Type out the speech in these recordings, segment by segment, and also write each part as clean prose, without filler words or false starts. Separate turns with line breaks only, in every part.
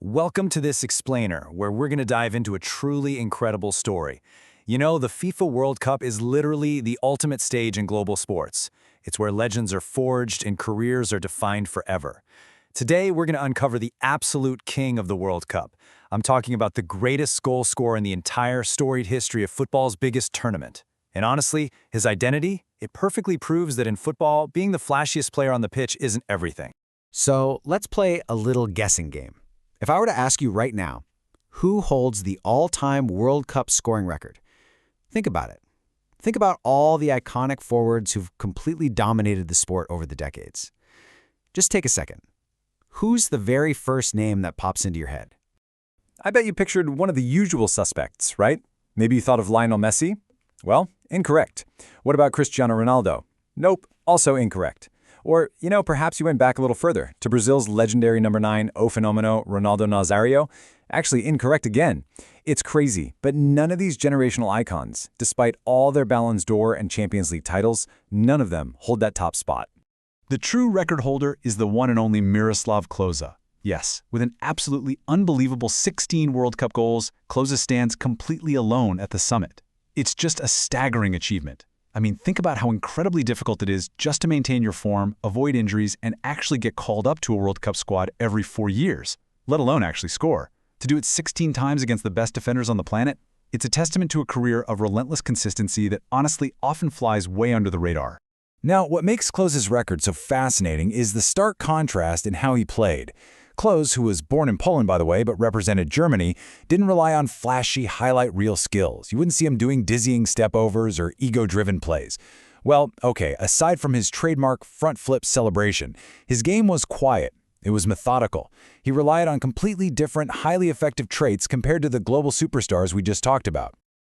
Welcome to this explainer, where we're going to dive into a truly incredible story. You know, the FIFA World Cup is literally the ultimate stage in global sports. It's where legends are forged and careers are defined forever. Today, we're going to uncover the absolute king of the World Cup. I'm talking about the greatest goal scorer in the entire storied history of football's biggest tournament. And honestly, his identity, it perfectly proves that in football, being the flashiest player on the pitch isn't everything.
So let's play a little guessing game. If I were to ask you right now, who holds the all-time World Cup scoring record? Think about it. Think about all the iconic forwards who've completely dominated the sport over the decades. Just take a second. Who's the very first name that pops into your head?
I bet you pictured one of the usual suspects, right? Maybe you thought of Lionel Messi? Well, incorrect. What about Cristiano Ronaldo? Nope, also incorrect. Or, perhaps you went back a little further to Brazil's legendary number 9, O Fenomeno, Ronaldo Nazário. Actually, incorrect again. It's crazy, but none of these generational icons, despite all their Ballon d'Or and Champions League titles, none of them hold that top spot.
The true record holder is the one and only Miroslav Klose. Yes, with an absolutely unbelievable 16 World Cup goals, Klose stands completely alone at the summit. It's just a staggering achievement. I mean, think about how incredibly difficult it is just to maintain your form, avoid injuries, and actually get called up to a World Cup squad every 4 years, let alone actually score. To do it 16 times against the best defenders on the planet, it's a testament to a career of relentless consistency that honestly often flies way under the radar.
Now, what makes Klose's record so fascinating is the stark contrast in how he played. Klose, who was born in Poland, by the way, but represented Germany, didn't rely on flashy, highlight reel skills. You wouldn't see him doing dizzying step-overs or ego-driven plays. Well, okay, aside from his trademark front flip celebration, his game was quiet. It was methodical. He relied on completely different, highly effective traits compared to the global superstars we just talked about.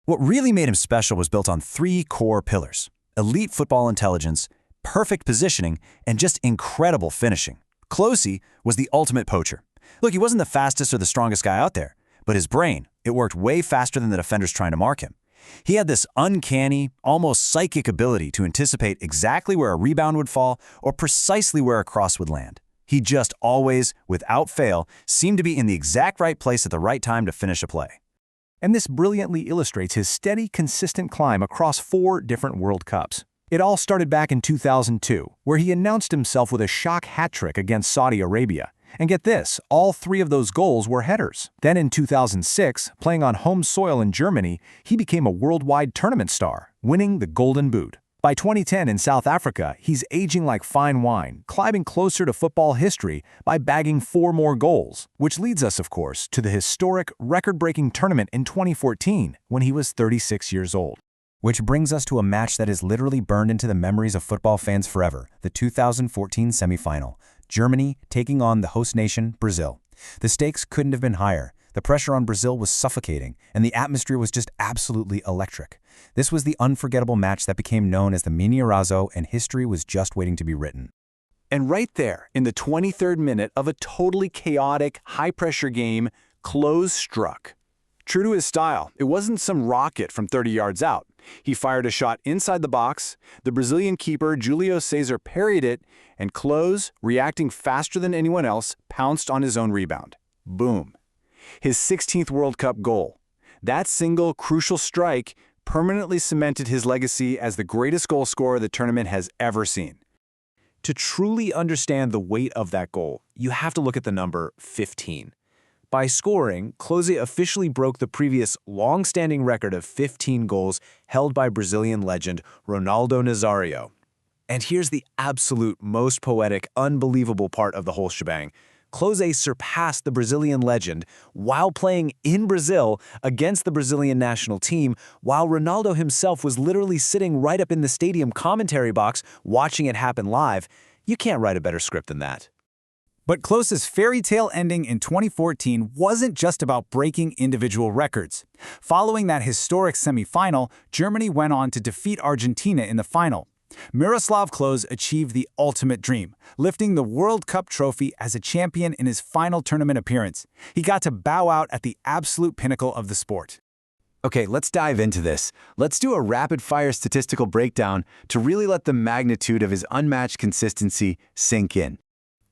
What really made him special was built on 3 core pillars: elite football intelligence, perfect positioning, and just incredible finishing. Klose was the ultimate poacher. Look, he wasn't the fastest or the strongest guy out there, but his brain, it worked way faster than the defenders trying to mark him. He had this uncanny, almost psychic ability to anticipate exactly where a rebound would fall or precisely where a cross would land. He just always, without fail, seemed to be in the exact right place at the right time to finish a play. And this brilliantly illustrates his steady, consistent climb across 4 different World Cups. It all started back in 2002, where he announced himself with a shock hat-trick against Saudi Arabia. And get this, all 3 of those goals were headers. Then in 2006, playing on home soil in Germany, he became a worldwide tournament star, winning the Golden Boot. By 2010 in South Africa, he's aging like fine wine, climbing closer to football history by bagging 4 more goals, which leads us, of course, to the historic, record-breaking tournament in 2014, when he was 36 years old. Which brings us to a match that is literally burned into the memories of football fans forever, the 2014 semifinal. Germany taking on the host nation, Brazil. The stakes couldn't have been higher. The pressure on Brazil was suffocating, and the atmosphere was just absolutely electric. This was the unforgettable match that became known as the Mini Arazo, and history was just waiting to be written.
And right there, in the 23rd minute of a totally chaotic, high-pressure game, Klose struck. True to his style, it wasn't some rocket from 30 yards out. He fired a shot inside the box, the Brazilian keeper Julio Cesar parried it, and Klose, reacting faster than anyone else, pounced on his own rebound. Boom. His 16th World Cup goal. That single, crucial strike permanently cemented his legacy as the greatest goal scorer the tournament has ever seen. To truly understand the weight of that goal, you have to look at the number 15. By scoring, Klose officially broke the previous long-standing record of 15 goals held by Brazilian legend Ronaldo Nazário. And here's the absolute most poetic, unbelievable part of the whole shebang. Klose surpassed the Brazilian legend while playing in Brazil against the Brazilian national team, while Ronaldo himself was literally sitting right up in the stadium commentary box watching it happen live. You can't write a better script than that.
But Klose's fairy tale ending in 2014 wasn't just about breaking individual records. Following that historic semifinal, Germany went on to defeat Argentina in the final. Miroslav Klose achieved the ultimate dream, lifting the World Cup trophy as a champion in his final tournament appearance. He got to bow out at the absolute pinnacle of the sport.
Okay, let's dive into this. Let's do a rapid-fire statistical breakdown to really let the magnitude of his unmatched consistency sink in.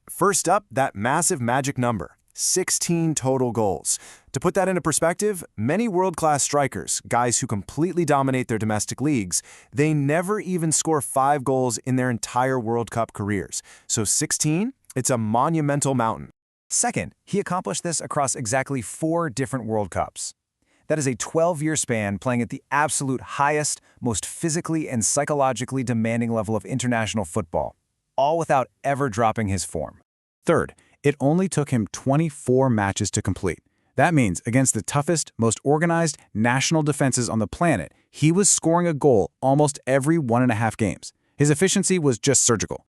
First up, that massive magic number,
16 total goals. To put that into perspective, many world-class strikers, guys who completely dominate their domestic leagues, they never even score 5 goals in their entire World Cup careers. So 16, it's a monumental mountain.
Second, he accomplished this across exactly 4 different World Cups. That is a 12-year span playing at the absolute highest, most physically and psychologically demanding level of international football, all without ever dropping his form.
Third, it only took him 24 matches to complete. That means against the toughest, most organized national defenses on the planet, he was scoring a goal almost every 1.5 games. His efficiency was just surgical.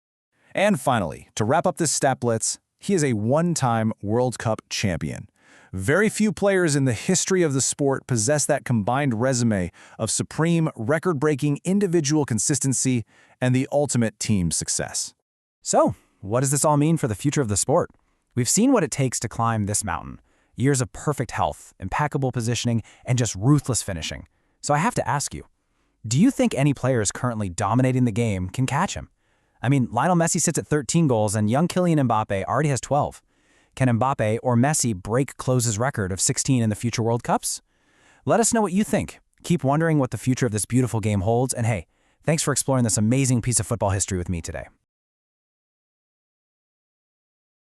And finally, to wrap up this stat blitz, he is a 1-time World Cup champion. Very few players in the history of the sport possess that combined resume of supreme, record-breaking individual consistency and the ultimate team success.
So, what does this all mean for the future of the sport? We've seen what it takes to climb this mountain. Years of perfect health, impeccable positioning, and just ruthless finishing. So I have to ask you, do you think any players currently dominating the game can catch him? I mean, Lionel Messi sits at 13 goals and young Kylian Mbappe already has 12. Can Mbappe or Messi break Klose's record of 16 in the future World Cups? Let us know what you think. Keep wondering what the future of this beautiful game holds, and hey, thanks for exploring this amazing piece of football history with me today.